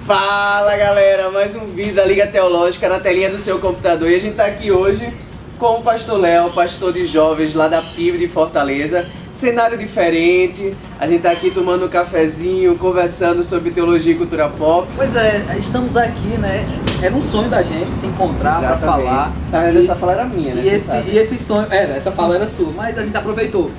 Fala galera, mais um vídeo da Liga Teológica na telinha do seu computador. E a gente tá aqui hoje com o pastor Léo, pastor de jovens lá da PIB de Fortaleza. Cenário diferente, a gente tá aqui tomando um cafezinho, conversando sobre teologia e cultura pop. Pois é, estamos aqui, né? Era um sonho da gente se encontrar para falar. Na verdade, essa fala era minha, né? E esse sonho, essa fala era sua, mas a gente aproveitou.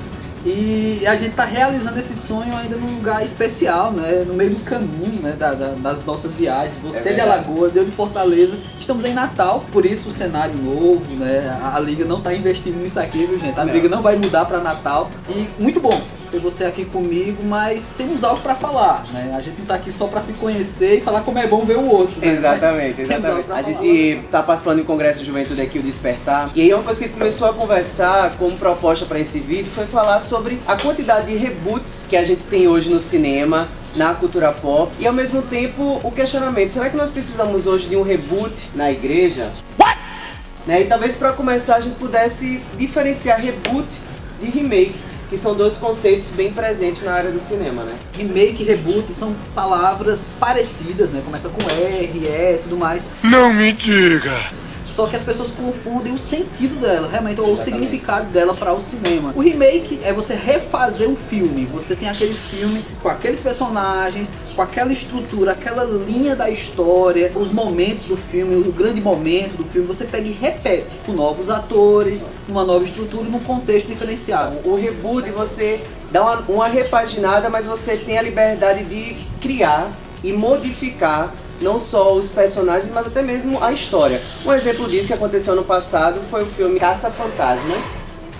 E a gente tá realizando esse sonho ainda num lugar especial, né? No meio do caminho, né? Das nossas viagens. Você de Alagoas, eu de Fortaleza. Estamos em Natal, por isso o cenário novo, né? A Liga não tá investindo nisso aqui, viu, gente? A Liga não vai mudar para Natal. E muito bom ter você aqui comigo, mas temos algo para falar, né? A gente não tá aqui só para se conhecer e falar como é bom ver o outro, né? Exatamente. A gente tá participando do Congresso de Juventude aqui, o Despertar, e aí uma coisa que a gente começou a conversar como proposta para esse vídeo foi falar sobre a quantidade de reboots que a gente tem hoje no cinema, na cultura pop, e ao mesmo tempo o questionamento, será que nós precisamos hoje de um reboot na igreja? Né? E talvez para começar a gente pudesse diferenciar reboot de remake, que são dois conceitos bem presentes na área do cinema, né? Remake e reboot são palavras parecidas, né? Começa com R, E e tudo mais. Não me diga! Só que as pessoas confundem o sentido dela, realmente, ou o significado dela para o cinema. O remake é você refazer um filme. Você tem aquele filme com aqueles personagens, com aquela estrutura, aquela linha da história, os momentos do filme, o grande momento do filme, você pega e repete com novos atores, numa nova estrutura, num contexto diferenciado. O reboot você dá uma repaginada, mas você tem a liberdade de criar e modificar não só os personagens, mas até mesmo a história. Um exemplo disso que aconteceu no passado foi o filme Caça-Fantasmas,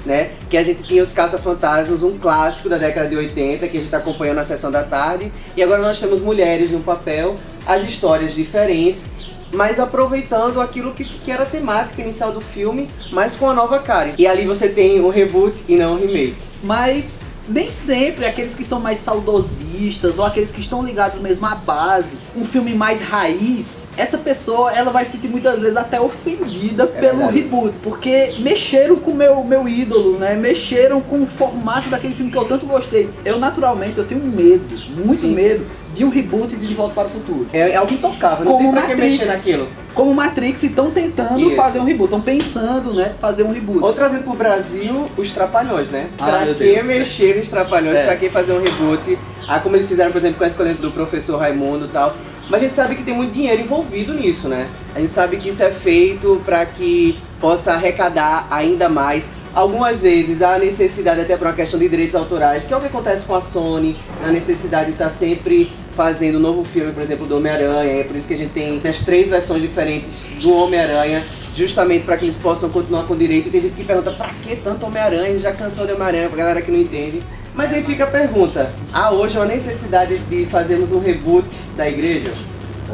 né? Que a gente tinha os Caça-Fantasmas, um clássico da década de 80, que a gente acompanhou na sessão da tarde, e agora nós temos mulheres no papel, as histórias diferentes, mas aproveitando aquilo que era a temática inicial do filme, mas com a nova cara. E ali você tem um reboot e não um remake. Mas nem sempre aqueles que são mais saudosistas ou aqueles que estão ligados mesmo à base, um filme mais raiz, essa pessoa ela vai se sentir muitas vezes até ofendida pelo reboot, porque mexeram com o meu ídolo, né? Mexeram com o formato daquele filme que eu tanto gostei. Eu naturalmente eu tenho medo, muito medo de um reboot de Volta para o Futuro. É algo intocável, não tem pra que mexer naquilo. Como Matrix, estão tentando fazer um reboot, estão pensando, né, fazer um reboot. Ou trazendo pro Brasil os Trapalhões, né? Pra que mexer nos Trapalhões, pra que fazer um reboot? Como eles fizeram, por exemplo, com a escolha do professor Raimundo e tal. Mas a gente sabe que tem muito dinheiro envolvido nisso, né? A gente sabe que isso é feito para que possa arrecadar ainda mais. Algumas vezes há necessidade até por uma questão de direitos autorais, que é o que acontece com a Sony, a necessidade de estar sempre fazendo um novo filme, por exemplo, do Homem-Aranha. É por isso que a gente tem as 3 versões diferentes do Homem-Aranha, justamente para que eles possam continuar com direito. E tem gente que pergunta, pra que tanto Homem-Aranha? Já cansou de Homem-Aranha, pra galera que não entende. Mas aí fica a pergunta, há hoje uma necessidade de fazermos um reboot da igreja?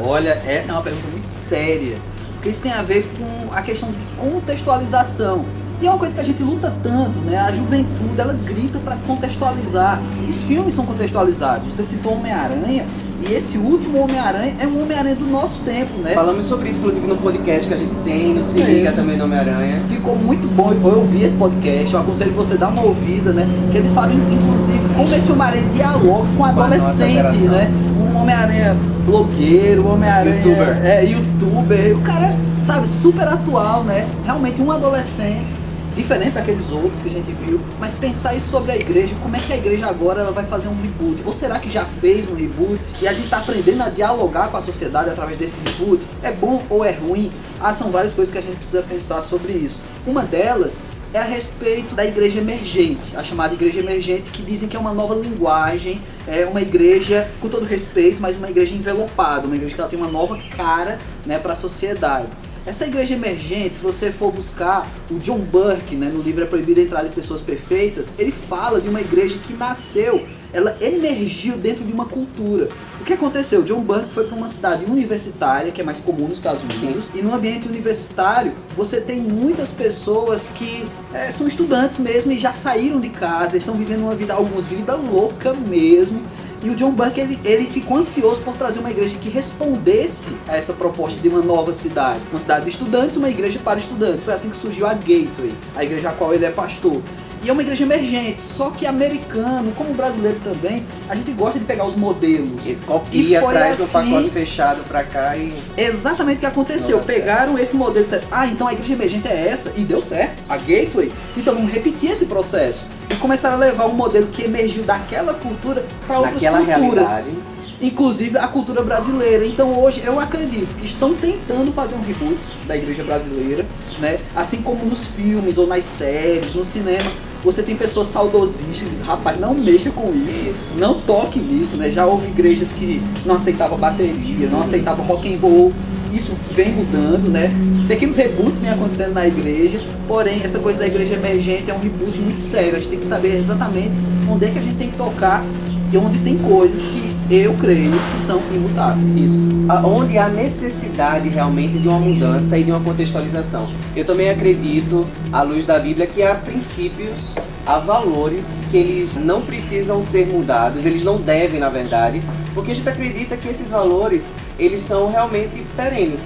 Olha, essa é uma pergunta muito séria, porque isso tem a ver com a questão de contextualização. E é uma coisa que a gente luta tanto, né? A juventude, ela grita para contextualizar. Os filmes são contextualizados. Você citou Homem-Aranha, e esse último Homem-Aranha é um Homem-Aranha do nosso tempo, né? Falamos sobre isso, inclusive, no podcast que a gente tem, no Se Liga também no Homem-Aranha. Ficou muito bom, eu ouvi esse podcast, eu aconselho que você dar uma ouvida, né? Que eles falam, inclusive, como esse Homem-Aranha dialoga com adolescente, né? Um Homem-Aranha blogueiro, um Homem-Aranha youtuber, o cara, sabe, super atual, né? Realmente um adolescente, diferente daqueles outros que a gente viu, mas pensar isso sobre a igreja, como é que a igreja agora ela vai fazer um reboot? Ou será que já fez um reboot e a gente está aprendendo a dialogar com a sociedade através desse reboot? É bom ou é ruim? São várias coisas que a gente precisa pensar sobre isso. Uma delas é a respeito da igreja emergente, a chamada igreja emergente, que dizem que é uma nova linguagem, é uma igreja, com todo respeito, mas uma igreja envelopada, uma igreja que ela tem uma nova cara, né, para a sociedade. Essa igreja emergente, se você for buscar o John Burke, né, no livro É Proibida a Entrada de Pessoas Perfeitas, ele fala de uma igreja que nasceu, ela emergiu dentro de uma cultura. O que aconteceu? John Burke foi para uma cidade universitária, que é mais comum nos Estados Unidos, e no ambiente universitário você tem muitas pessoas que são estudantes mesmo e já saíram de casa, estão vivendo uma vida, alguns vida louca mesmo. E o John Burke ele ficou ansioso por trazer uma igreja que respondesse a essa proposta de uma nova cidade de estudantes, uma igreja para estudantes. Foi assim que surgiu a Gateway, a igreja a qual ele é pastor. E é uma igreja emergente, só que americano, como brasileiro também, a gente gosta de pegar os modelos. Esse copia, traz assim, um pacote fechado pra cá e... Exatamente o que aconteceu, pegaram esse modelo e disseram, então a igreja emergente é essa, e deu certo, a Gateway, então vamos repetir esse processo. E começaram a levar um modelo que emergiu daquela cultura para outras culturas. Realidade. Inclusive a cultura brasileira. Então hoje eu acredito que estão tentando fazer um reboot da igreja brasileira, né? Assim como nos filmes ou nas séries, no cinema, você tem pessoas saudosistas que dizem, rapaz, não mexa com isso, não toque nisso, né? Já houve igrejas que não aceitavam bateria, não aceitavam rock and roll. Isso vem mudando, né? Pequenos reboots vem acontecendo na igreja, porém essa coisa da igreja emergente é um reboot muito sério. A gente tem que saber exatamente onde é que a gente tem que tocar e onde tem coisas que eu creio que são imutáveis. Isso. Onde há necessidade realmente de uma mudança e de uma contextualização. Eu também acredito, à luz da Bíblia, que há princípios, há valores que eles não precisam ser mudados, eles não devem, na verdade, porque a gente acredita que esses valores, eles são realmente perenes,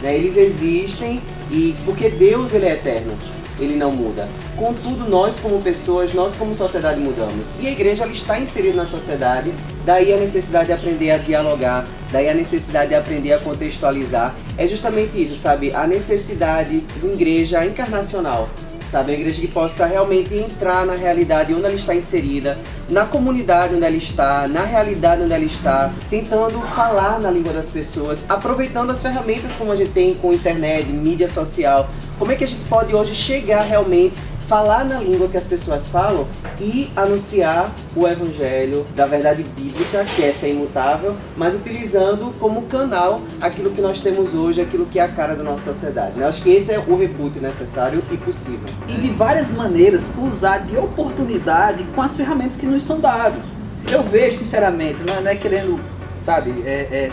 né? Eles existem e porque Deus, ele é eterno. Ele não muda. Contudo, nós como pessoas, nós como sociedade mudamos. E a igreja ela está inserida na sociedade, daí a necessidade de aprender a dialogar, daí a necessidade de aprender a contextualizar. É justamente isso, sabe? A necessidade de uma igreja encarnacional, sabe? Uma igreja que possa realmente entrar na realidade onde ela está inserida, na comunidade onde ela está, na realidade onde ela está, tentando falar na língua das pessoas, aproveitando as ferramentas como a gente tem com internet, mídia social. Como é que a gente pode hoje chegar realmente, falar na língua que as pessoas falam e anunciar o evangelho da verdade bíblica, que essa é imutável, mas utilizando como canal aquilo que nós temos hoje, aquilo que é a cara da nossa sociedade, né? Acho que esse é o reboot necessário e possível. E de várias maneiras usar de oportunidade com as ferramentas que nos são dadas. Eu vejo, sinceramente, não é querendo, sabe,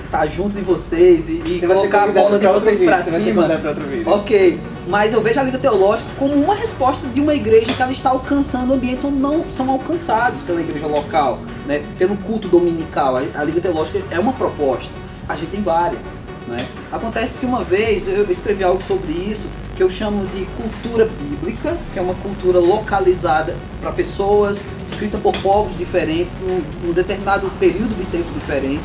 tá junto de vocês e colocar a bola de vocês pra cima. Ok, mas eu vejo a Liga Teológica como uma resposta de uma igreja que ela está alcançando ambientes onde não são alcançados pela igreja local, né? Pelo culto dominical. A Liga Teológica é uma proposta, a gente tem várias, né? Acontece que uma vez eu escrevi algo sobre isso, que eu chamo de cultura bíblica, que é uma cultura localizada para pessoas, escrita por povos diferentes, num determinado período de tempo diferente.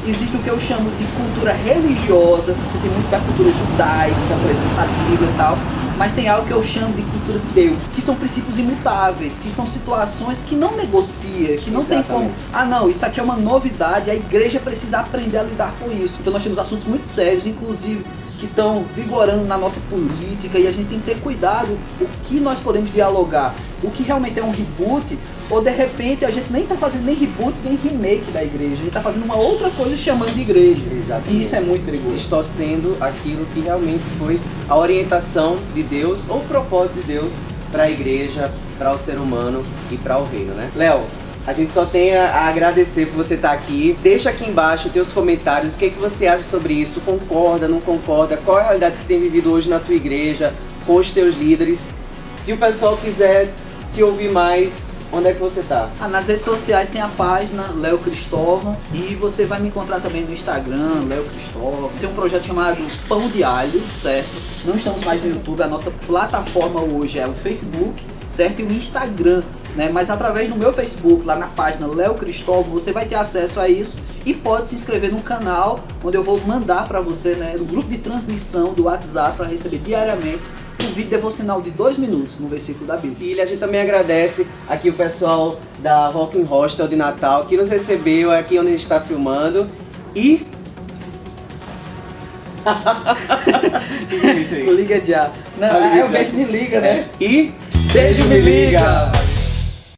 Existe o que eu chamo de cultura religiosa, você tem muito da cultura judaica, por exemplo, na Bíblia e tal, mas tem algo que eu chamo de cultura de Deus, que são princípios imutáveis, que são situações que não negocia, que não tem como, não, isso aqui é uma novidade, a igreja precisa aprender a lidar com isso. Então nós temos assuntos muito sérios, inclusive, que estão vigorando na nossa política, e a gente tem que ter cuidado o que nós podemos dialogar, o que realmente é um reboot, ou de repente a gente nem está fazendo nem reboot nem remake da igreja, a gente está fazendo uma outra coisa chamando de igreja. Exatamente. E isso é muito perigoso. Distorcendo aquilo que realmente foi a orientação de Deus ou o propósito de Deus para a igreja, para o ser humano e para o reino, né? Léo, a gente só tem a agradecer por você estar aqui. Deixa aqui embaixo os teus comentários, o que você acha sobre isso, concorda, não concorda, qual é a realidade que você tem vivido hoje na tua igreja, com os teus líderes. Se o pessoal quiser te ouvir mais, onde é que você tá? Nas redes sociais tem a página Léo Cristóvão e você vai me encontrar também no Instagram, Léo Cristóvão. Tem um projeto chamado Pão de Alho, certo? Não estamos mais no YouTube, a nossa plataforma hoje é o Facebook, certo? E o Instagram, né? Mas através do meu Facebook, lá na página Léo Cristóvão, você vai ter acesso a isso e pode se inscrever no canal, onde eu vou mandar para você, né, no grupo de transmissão do WhatsApp para receber diariamente um vídeo devocional de 2 minutos no versículo da Bíblia. E a gente também agradece aqui o pessoal da Rocking Hostel de Natal que nos recebeu aqui onde a gente está filmando e... Liga já. Não, aí o beijo me liga, né? E... Beijo me liga!